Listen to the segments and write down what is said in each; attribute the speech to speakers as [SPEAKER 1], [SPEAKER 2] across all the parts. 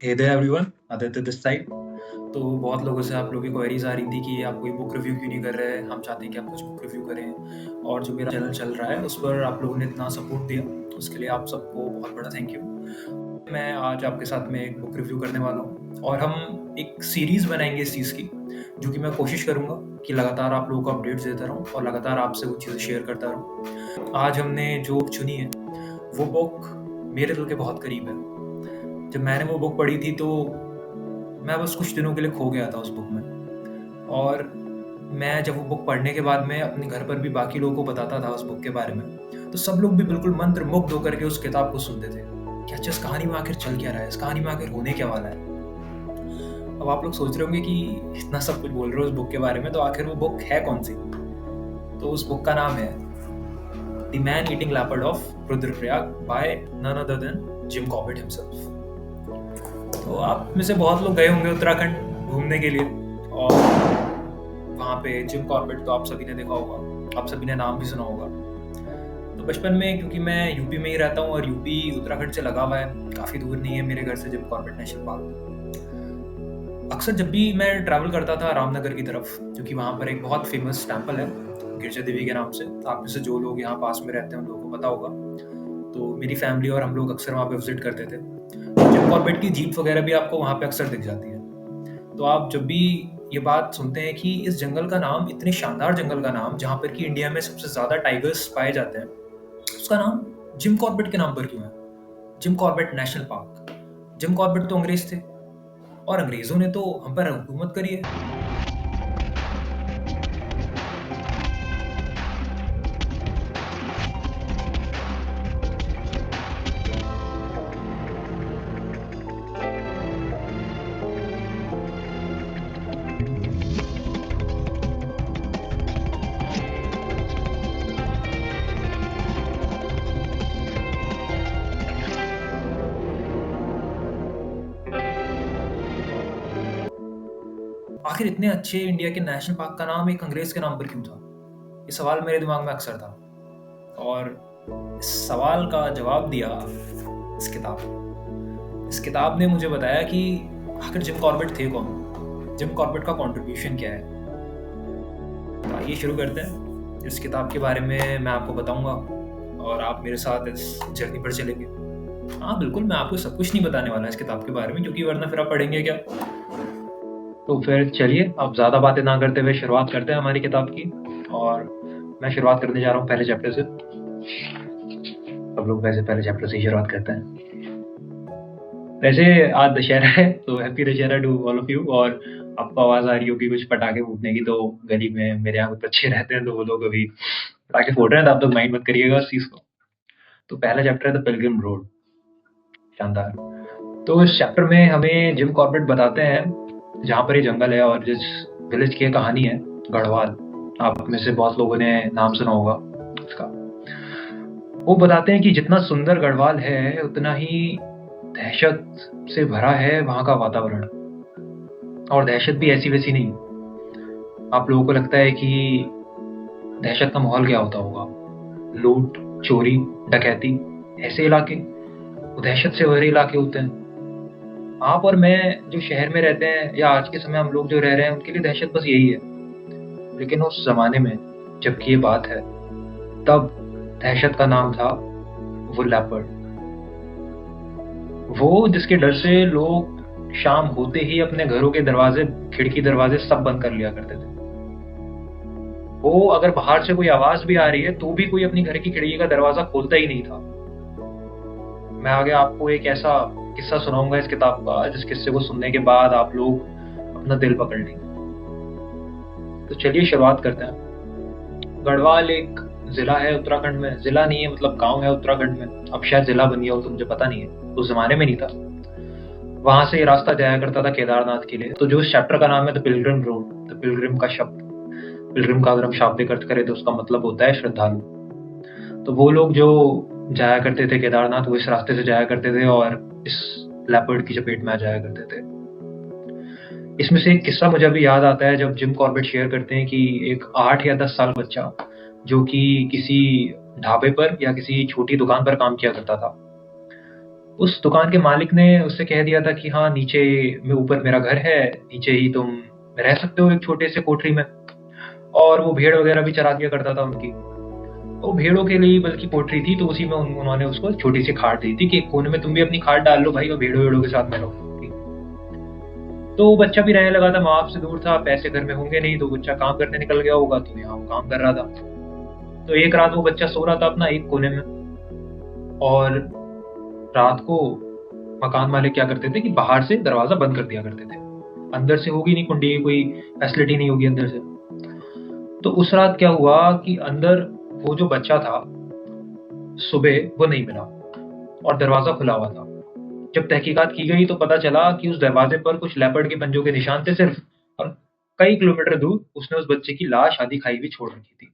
[SPEAKER 1] Hey there everyone, Aditya this side. तो बहुत लोगों से आप लोगों की क्वेरीज आ रही थी कि आप कोई बुक रिव्यू क्यों नहीं कर रहे हैं। हम चाहते हैं कि आप कुछ बुक रिव्यू करें और जो मेरा चैनल चल रहा है उस पर आप लोगों ने इतना सपोर्ट दिया, उसके लिए आप सबको बहुत बड़ा थैंक यू। मैं आज आपके साथ में एक बुक रिव्यू करने वाला हूँ और हम एक सीरीज़ बनाएंगे इस चीज़ की, जो कि मैं कोशिश करूँगा कि लगातार आप लोगों को अपडेट्स देता रहूँ और लगातार आपसे वो चीज़ें शेयर करता रहूँ। आज हमने जो बुक चुनी है वो बुक मेरे दिल के बहुत करीब है। जब मैंने वो बुक पढ़ी थी तो मैं बस कुछ दिनों के लिए खो गया था उस बुक में। और मैं जब वो बुक पढ़ने के बाद मैं अपने घर पर भी बाकी लोगों को बताता था उस बुक के बारे में, तो सब लोग भी बिल्कुल मंत्रमुग्ध होकर के उस किताब को सुनते थे कि अच्छा, इस कहानी में आखिर चल क्या रहा है, इस कहानी में आखिर होने क्या वाला है। अब आप लोग सोच रहे होंगे कि इतना सब कुछ बोल रहे हो उस बुक के बारे में, तो आखिर वो बुक है कौन सी। तो उस बुक का नाम है the man eating leopard of Rudraprayag by none other than Jim Corbett himself. तो आप में से बहुत लोग गए होंगे उत्तराखंड घूमने के लिए, और वहाँ पे जिम कॉर्बेट तो आप सभी ने देखा होगा, आप सभी ने नाम भी सुना होगा। तो बचपन में, क्योंकि मैं यूपी में ही रहता हूँ और यूपी उत्तराखंड से लगा हुआ है, काफ़ी दूर नहीं है मेरे घर से जिम कॉर्बेट नेशनल पार्क। अक्सर जब भी मैं ट्रैवल करता था रामनगर की तरफ, क्योंकि वहाँ पर एक बहुत फेमस टेम्पल है गिरजा देवी के नाम से, आप में से जो लोग यहाँ पास में रहते हैं उन लोगों को पता होगा। तो मेरी फैमिली और हम लोग अक्सर वहाँ पे विजिट करते थे। जिम कॉर्बेट की जीप वगैरह भी आपको वहाँ पे अक्सर दिख जाती है। तो आप जब भी ये बात सुनते हैं कि इस जंगल का नाम, इतने शानदार जंगल का नाम जहाँ पर कि इंडिया में सबसे ज़्यादा टाइगर्स पाए जाते हैं, उसका नाम जिम कॉर्बेट के नाम पर क्यों है, Jim Corbett national park. Jim Corbett तो अंग्रेज थे और अंग्रेजों ने तो हम पर हुकूमत करी है। आखिर इतने अच्छे इंडिया के नेशनल पार्क का नाम एक अंग्रेज के नाम पर क्यों था, ये सवाल मेरे दिमाग में अक्सर था। और इस सवाल का जवाब दिया इस किताब ने मुझे बताया कि आखिर जिम कॉर्बेट थे कौन, जिम कॉर्बेट का कंट्रीब्यूशन क्या है। तो आइए शुरू करते हैं। इस किताब के बारे में मैं आपको बताऊंगा और आप मेरे साथ इस जर्नी पर चलेंगे। हाँ बिल्कुल, मैं आपको सब कुछ नहीं बताने वाला इस किताब के बारे में, क्योंकि वरना फिर आप पढ़ेंगे क्या। तो फिर चलिए, अब ज़्यादा बातें ना करते हुए शुरुआत करते हैं हमारी किताब की। और मैं शुरुआत करने जा रहा हूँ पहले चैप्टर से। सब लोग वैसे पहले चैप्टर से ही शुरुआत करते हैं। वैसे आज दशहरा है, तो happy Dussehra to all of you. और आपको आवाज़ आ रही होगी कुछ पटाखे फूटने की, तो गली में मेरे यहाँ कुछ बच्चे रहते हैं, तो वो लोग अभी पटाखे फोड़ रहे हैं, तो आप लोग माइंड मत करिएगा उस चीज़ को। तो पहला चैप्टर है द पिलग्रिम रोड। शानदार। तो इस चैप्टर में हमें जिम कॉर्बेट बताते हैं जहाँ पर ये जंगल है और जिस विलेज की कहानी है, गढ़वाल। आप में से बहुत लोगों ने नाम सुना होगा इसका। वो बताते हैं कि जितना सुंदर गढ़वाल है उतना ही दहशत से भरा है वहाँ का वातावरण। और दहशत भी ऐसी वैसी नहीं। आप लोगों को लगता है कि दहशत का माहौल क्या होता होगा, लूट, चोरी, डकैती, ऐसे इलाके, वो दहशत से भरे इलाके होते हैं। आप और मैं जो शहर में रहते हैं, या आज के समय हम लोग जो रह रहे हैं, उनके लिए दहशत बस यही है। लेकिन उस जमाने में जबकि ये बात है, तब दहशत का नाम था वो लेपर्ड। वो जिसके डर से लोग शाम होते ही अपने घरों के दरवाजे, खिड़की दरवाजे सब बंद कर लिया करते थे। वो अगर बाहर से कोई आवाज भी आ रही है तो भी कोई अपनी घर की खिड़की का दरवाजा खोलता ही नहीं था। मैं आगे आपको एक ऐसा किस्सा सुनाऊंगा इस किताब का, जिस किस्से को सुनने के बाद आप लोग अपना दिल पकड़ लेंगे। तो चलिए शुरुआत करते हैं। गढ़वाल एक जिला है उत्तराखंड में। जिला नहीं है, मतलब गांव है उत्तराखंड में। अब शायद जिला बन गया हो तो मुझे पता नहीं है, उस जमाने में नहीं था। वहां से ये रास्ता जाया करता था केदारनाथ के लिए। तो जो इस चैप्टर का नाम है the Pilgrim road, the Pilgrim का शब्द, पिलग्रिम का अगर हम शाब्दिक अर्थ करें तो उसका मतलब होता है श्रद्धालु। तो वो लोग जो जाया करते थे केदारनाथ, वो इस रास्ते से जाया करते थे और इस लेपर्ड की चपेट में आ जाया करते थे। इसमें से एक किस्सा मुझे अभी याद आता है, जब जिम कॉर्बेट शेयर करते हैं कि एक 8 या 10 साल बच्चा जो कि किसी ढाबे पर या किसी छोटी दुकान पर काम किया करता था, उस दुकान के मालिक ने उससे कह दिया था कि हाँ, नीचे में ऊपर मेरा घर है, नीचे ही तुम रह सकते हो एक छोटे से कोठरी में। और वो भेड़ वगैरह भी चरा दिया करता था उनकी। वो भेड़ों के लिए बल्कि कोठरी थी, तो उसी में उन्होंने उसको छोटी सी खाट दी थी कि एक कोने में तुम भी अपनी खाट डाल लो भाई, और भेड़ों वेड़ों के साथ में रहो। तो वो बच्चा भी रहने लगा था, माँ बाप से दूर था, पैसे घर में होंगे नहीं, तो बच्चा काम करने निकल गया होगा, तो यहाँ वो काम कर रहा था। तो एक रात वो बच्चा सो रहा था अपना एक कोने में, और रात को मकान मालिक क्या करते थे कि बाहर से दरवाजा बंद कर दिया करते थे। अंदर से होगी नहीं कुंडी, कोई फैसिलिटी नहीं होगी अंदर से। तो उस रात क्या हुआ कि अंदर वो जो बच्चा था सुबह वो नहीं मिला, और दरवाजा खुला हुआ था। जब तहकीकात की गई तो पता चला कि उस दरवाजे पर कुछ लेपर्ड के पंजों के निशान थे सिर्फ, और कई किलोमीटर दूर उसने उस बच्चे की लाश आधी खाई हुई छोड़ रखी थी।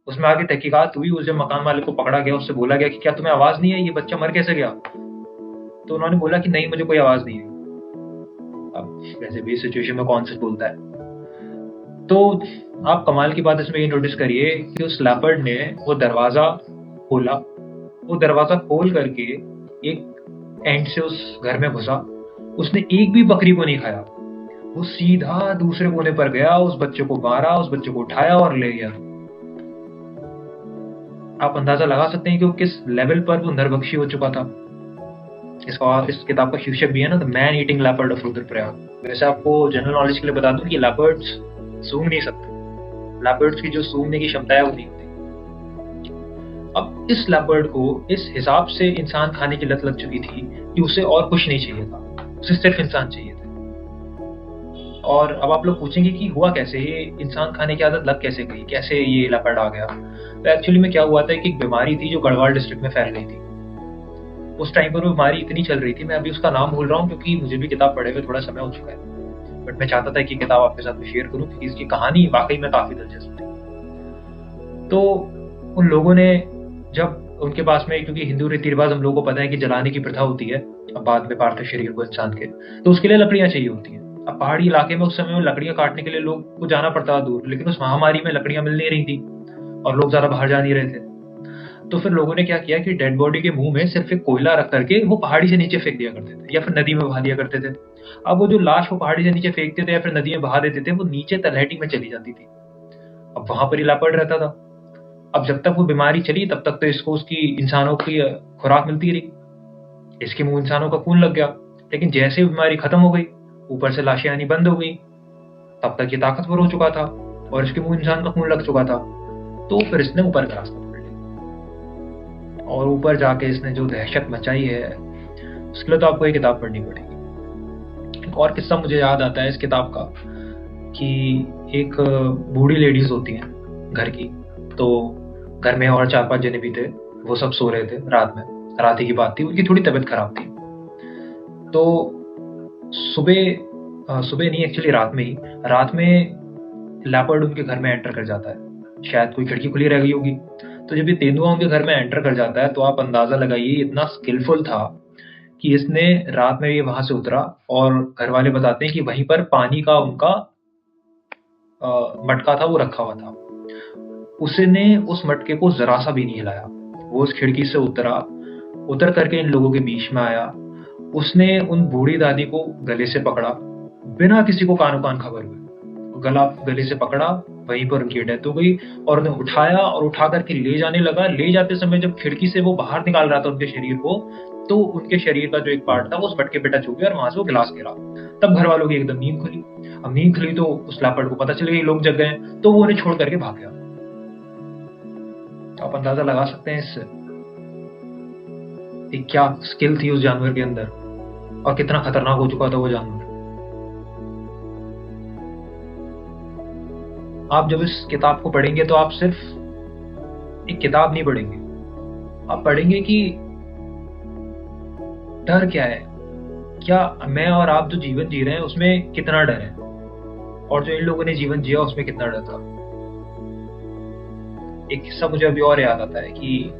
[SPEAKER 1] उसमें आगे तहकीकात हुई, उस जब मकान मालिक को पकड़ा गया, उससे बोला गया कि क्या तुम्हें आवाज नहीं आई, ये बच्चा मर कैसे गया? तो उन्होंने बोला कि नहीं, मुझे कोई आवाज नहीं आई। अब वैसे भी सिचुएशन में कौन सच बोलता है? तो आप कमाल की बात इसमें ये नोटिस करिए कि उस लेपर्ड ने वो दरवाजा खोला, वो दरवाजा खोल करके एक एंड से उस घर में घुसा। उसने एक भी बकरी को नहीं खाया, वो सीधा दूसरे कोने पर गया, उस बच्चे को मारा, उस बच्चे को उठाया और ले गया। आप अंदाजा लगा सकते हैं कि वो किस लेवल पर वो नरभक्षी हो चुका था। इस किताब का शीर्षक भी है ना, the man eating leopard of Rudraprayag. वैसे आपको जनरल नॉलेज के लिए बता दूं कि लेपर्ड्स सूंघ नहीं सकते। लेपर्ड्स की जो सूंघने की क्षमता है वो नहीं होती। अब इस लेपर्ड को इस हिसाब से इंसान खाने की लत लग चुकी थी कि उसे और कुछ नहीं चाहिए था, उसे सिर्फ इंसान चाहिए था। और अब आप लोग पूछेंगे कि हुआ कैसे, ये इंसान खाने की आदत लग कैसे गई, कैसे ये लेपर्ड आ गया? तो एक्चुअली में क्या हुआ था कि एक बीमारी थी जो गढ़वाल डिस्ट्रिक्ट में फैल गई थी। उस टाइम पर वो बीमारी इतनी चल रही थी, मैं अभी उसका नाम भूल रहा हूँ क्योंकि मुझे भी किताब पढ़े हुए थोड़ा समय हो चुका है, बट मैं चाहता था कि किताब आपके साथ में शेयर करूं क्योंकि इसकी कहानी वाकई में काफी दिलचस्प थी। तो उन लोगों ने, जब उनके पास में, क्योंकि हिंदू रीति रिवाज हम लोगों को पता है कि जलाने की प्रथा होती है अब बाद में पार्थिव शरीर को इंसान के, तो उसके लिए लकड़ियां चाहिए होती हैं। अब पहाड़ी इलाके में उस समय में लकड़ियां काटने के लिए लोग को जाना पड़ता था दूर, लेकिन उस महामारी में लकड़ियां मिल नहीं रही थी और लोग ज्यादा बाहर जा नहीं रहे थे। तो फिर लोगों ने क्या किया कि डेड बॉडी के मुंह में सिर्फ एक कोयला रख करके वो पहाड़ी से नीचे फेंक दिया करते थे या फिर नदी में बहा दिया करते थे। अब वो जो लाश वो पहाड़ी से नीचे फेंकते थे या फिर नदी में बहा देते थे, वो नीचे तलहटी में चली जाती थी। अब वहां पर ही लापड़ रहता था। अब जब तक वो बीमारी चली तब तक तो इसको उसकी इंसानों की खुराक मिलती रही, इसके मुंह इंसानों का खून लग गया। लेकिन जैसे ही बीमारी खत्म हो गई, ऊपर से लाशें आनी बंद हो गई, तब तक ये ताकतवर हो चुका था और इसके मुंह इंसान का खून लग चुका था। तो फिर इसने ऊपर का रास्ता पकड़ लिया और ऊपर जाके इसने जो दहशत मचाई है उसके लिए तो आपको ये किताब पढ़नी पड़ेगी। एक और किस्सा मुझे याद आता है इस किताब का कि एक बूढ़ी लेडीज होती हैं घर की, तो घर में और 4-5 जने भी थे, वो सब सो रहे थे रात में, रात ही की बात थी, उनकी थोड़ी तबीयत खराब थी। तो सुबह नहीं, एक्चुअली रात में लेपर्ड उनके घर में एंटर कर जाता है। शायद कोई खिड़की खुली रह गई होगी, तो जब ये तेंदुआ उनके घर में एंटर कर जाता है तो आप अंदाजा लगाइए इतना स्किलफुल था कि इसने रात में ये वहां से उतरा, और घर वाले बताते हैं कि वहीं पर पानी का उनका मटका था, वो रखा हुआ था। उसने उस मटके को जरा सा भी नहीं हिलाया। वो उस खिड़की से उतर करके इन लोगों के बीच में आया। उसने उन बूढ़ी दादी को गले से पकड़ा बिना किसी को कानो कान खबर हुए, गले से पकड़ा, वहीं पर उनकी डेथ हो गई। और उन्हें उठाया और उठा करके ले जाने लगा। ले जाते समय जब खिड़की से वो बाहर निकाल रहा था उनके शरीर को, तो उनके शरीर का जो एक पार्ट था वो उस मटके पे टच हो गया और वहां से वो गिलास गिरा। तब घर वालों की एकदम नींद खुली। अब नींद खुली तो उस लेपर्ड को पता चल गई लोग जग गए, तो वो उन्हें छोड़ करके भाग गया। आप अंदाजा लगा सकते हैं इससे कि क्या स्किल थी उस जानवर के अंदर और कितना खतरनाक हो चुका था वो जानवर। आप जब इस किताब को पढ़ेंगे तो आप सिर्फ एक किताब नहीं पढ़ेंगे, आप पढ़ेंगे कि डर क्या है, क्या मैं और आप जो जीवन जी रहे हैं उसमें कितना डर है, और जो इन लोगों ने जीवन जिया उसमें कितना डर था। एक किस्सा मुझे अभी और याद आता है कि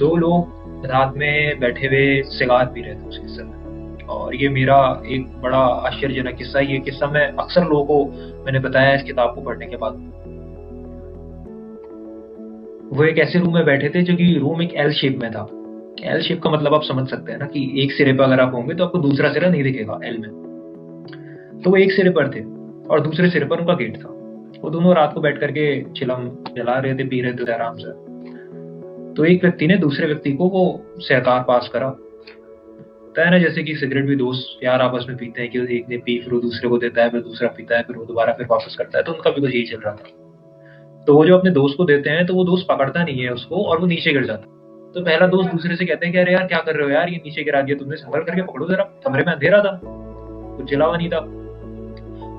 [SPEAKER 1] 2 लोग रात में बैठे हुए सिगार पी रहे थे उस किस्से में, और ये मेरा एक बड़ा आश्चर्यजनक किस्सा। ये किस्सा मैं अक्सर लोगों को मैंने बताया इस किताब को पढ़ने के बाद। वो एक ऐसे रूम में बैठे थे जो कि रूम एक एल शेप में था, एल शेप का मतलब आप समझ सकते हैं ना कि एक सिरे पर अगर आप होंगे तो आपको दूसरा सिरा नहीं दिखेगा एल में। तो वो एक सिरे पर थे और दूसरे सिरे पर उनका गेट था। वो दोनों रात को बैठ करके चिलम जला रहे थे, पी रहे थे आराम से। तो एक व्यक्ति ने दूसरे व्यक्ति को वो सहकार पास करा। होता है ना जैसे कि सिगरेट भी दोस्त यार आपस में पीते हैं कि एक ने पी फिर वो दूसरे को देता है, फिर दूसरा पीता है, फिर वो दोबारा फिर वापस करता है। तो उनका भी कुछ यही चल रहा था। तो वो जो अपने दोस्त को देते हैं तो वो दोस्त पकड़ता नहीं है उसको और वो नीचे गिर जाता है। तो पहला दोस्त दूसरे से कहते हैं कि अरे यार क्या कर रहे हो यार, ये नीचे गिरा दिया तुमने, संभल करके पकड़ो जरा, कमरे में अंधेरा था, कुछ जला नहीं था।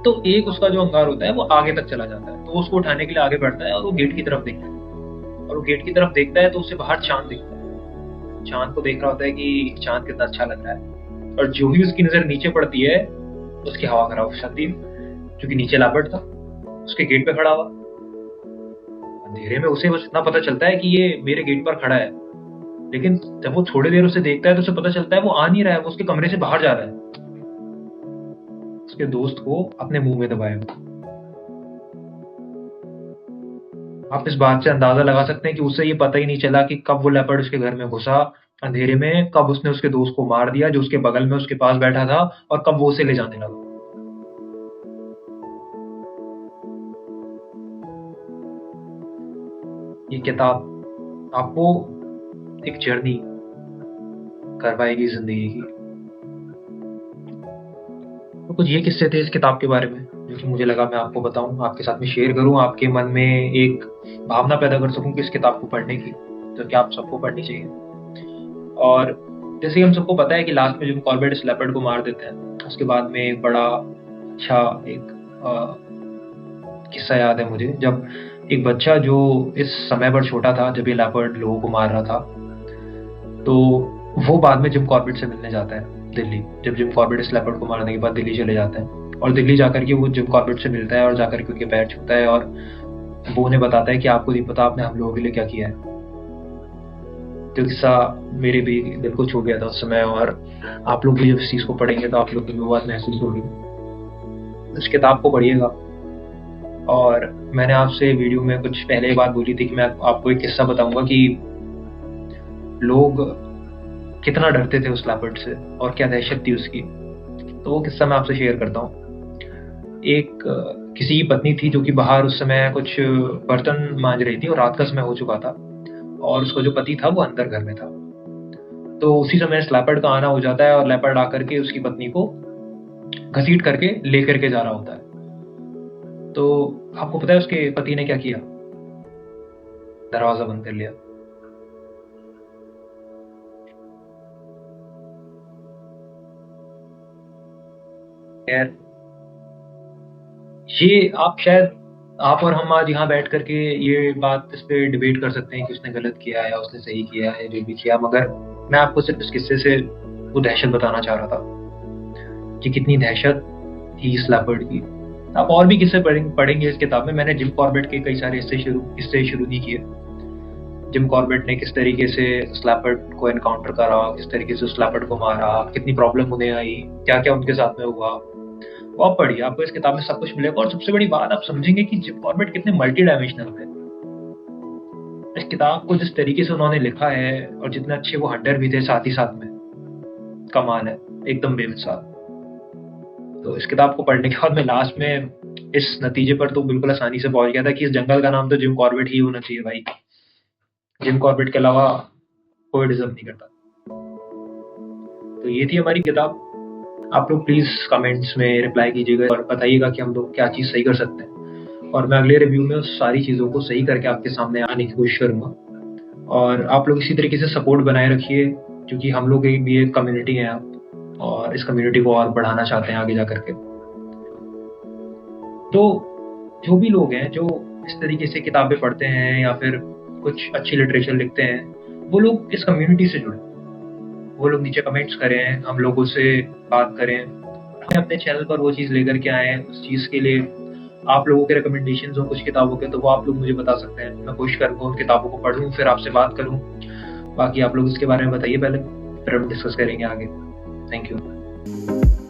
[SPEAKER 1] तो एक उसका जो अंगार होता है वो आगे तक चला जाता है, तो वो उसको उठाने के लिए आगे बढ़ता है और वो गेट की तरफ देखता है। और वो गेट की तरफ देखता है तो उससे बाहर चांद दिखता है। चांद को देख रहा होता है कि चांद कितना अच्छा लग रहा है। और जो भी उसकी नजर नीचे पड़ती है उसकी हवा खराब हो जाती है, क्योंकि नीचे लापट था, उसके गेट पे खड़ा हुआ। अंधेरे में उसे बस इतना पता चलता है कि ये मेरे गेट पर खड़ा है, लेकिन जब वो थोड़ी देर उसे देखता है तो उसे पता चलता है वो आ नहीं रहा है, वो उसके कमरे से बाहर जा रहा है। उसके दोस्त को अपने मुंह में दबाया। आप इस बात से अंदाजा लगा सकते हैं कि उसे ये पता ही नहीं चला कि कब वो लेपर्ड उसके घर में घुसा अंधेरे में, कब उसने उसके दोस्त को मार दिया जो उसके बगल में उसके पास बैठा था, और कब वो उसे ले जाने लगा। ये किताब आपको एक जर्नी करवाएगी जिंदगी की। तो कुछ ये किस्से थे इस किताब के बारे में जो कि मुझे लगा मैं आपको बताऊं, आपके साथ में शेयर करूं, आपके मन में एक भावना पैदा कर सकूं कि इस किताब को पढ़ने की, तो क्या आप सबको पढ़नी चाहिए। और जैसे कि हम सबको पता है कि लास्ट में जिम कॉर्बेट इस लेपर्ड को मार देते हैं, उसके बाद में एक बड़ा अच्छा एक किस्सा याद है मुझे, जब एक बच्चा जो इस समय पर छोटा था जब ये लेपर्ड लोगों को मार रहा था, तो वो बाद में जिम कॉर्बेट से मिलने जाता है दिल्ली। जब जिम कॉर्बेट इस लेपर्ड को मारने के बाद दिल्ली चले जाते हैं, और दिल्ली जाकर के वो जिम कॉर्बेट से मिलता है और जाकर के उनके पैर छूता है, और वो उन्हें बताता है कि आपको नहीं पता आपने हम लोगों के लिए क्या किया है। तो किस्सा मेरे भी दिल को छू गया था उस समय, और आप लोग भी जब इस चीज़ को पढ़ेंगे तो आप लोग को वो बात महसूस होगी। इस किताब को पढ़िएगा। और मैंने आपसे वीडियो में कुछ पहले बात बोली थी कि मैं आपको एक किस्सा बताऊंगा कि लोग कितना डरते थे उस लेपर्ड से और क्या दहशत थी उसकी। तो वो किस्सा मैं आपसे शेयर करता हूँ। एक किसी की पत्नी थी जो कि बाहर उस समय कुछ बर्तन मांज रही थी और रात का समय हो चुका था, और उसका जो पति था वो अंदर घर में था। तो उसी समय इस लेपर्ड का आना हो जाता है और लेपर्ड आकर के उसकी पत्नी को घसीट करके ले करके जा रहा होता है। तो आपको पता है उसके पति ने क्या किया? दरवाजा बंद कर लिया। खैर, ये आप शायद आप और हम आज यहाँ बैठ करके ये बात इस पे डिबेट कर सकते हैं कि उसने गलत किया है या उसने सही किया है, जो भी किया, मगर मैं आपको सिर्फ इस किस्से से वो दहशत बताना चाह रहा था कि कितनी दहशत थी इस लेपर्ड की। आप और भी किस्से पढ़ेंगे इस किताब में। मैंने जिम कॉर्बेट के कई सारे किस्से शुरू नहीं किए। जिम कॉर्बेट ने किस तरीके से उस लेपर्ड को एनकाउंटर करा, किस तरीके से उस लेपर्ड को मारा, कितनी प्रॉब्लम उन्हें आई, क्या क्या उनके साथ में हुआ, वो आप पढ़िए, आपको इस किताब में सब कुछ मिलेगा। और सबसे बड़ी बात, आप समझेंगे कि जिम कॉर्बेट कितने मल्टी डायमेंशनल थे। इस किताब को जिस तरीके से उन्होंने लिखा है और जितने अच्छे वो हंटर भी थे साथ ही साथ में, कमाल है, एकदम बेमिसाल। तो इस किताब को पढ़ने के बाद मैं लास्ट में इस नतीजे पर तो बिल्कुल आसानी से पहुंच गया था कि इस जंगल का नाम तो जिम कॉर्बेट ही होना चाहिए भाई। जिम कॉर्बेट के अलावा कोई डिजर्व नहीं करता। तो ये थी हमारी किताब। आप लोग प्लीज कमेंट्स में रिप्लाई कीजिएगा और बताइएगा कि हम लोग क्या चीज़ सही कर सकते हैं, और मैं अगले रिव्यू में उस सारी चीज़ों को सही करके आपके सामने आने की कोशिश करूंगा। और आप लोग इसी तरीके से सपोर्ट बनाए रखिए, क्योंकि हम लोग भी एक कम्युनिटी है आप, और इस कम्युनिटी को और बढ़ाना चाहते हैं आगे जा करके। तो जो भी लोग हैं जो इस तरीके से किताबें पढ़ते हैं या फिर कुछ अच्छी लिटरेचर लिखते हैं, वो लोग इस कम्युनिटी से जुड़े, वो लोग नीचे कमेंट्स करें, हम लोगों से बात करें, अपने चैनल पर वो चीज़ लेकर के आए। उस चीज़ के लिए आप लोगों के रिकमेंडेशंस हो कुछ किताबों के, तो वो आप लोग मुझे बता सकते हैं। मैं कोशिश करूँगा उन किताबों को पढूं, फिर आपसे बात करूँ। बाकी आप लोग इसके बारे में बताइए पहले, फिर हम डिस्कस करेंगे आगे। Thank you.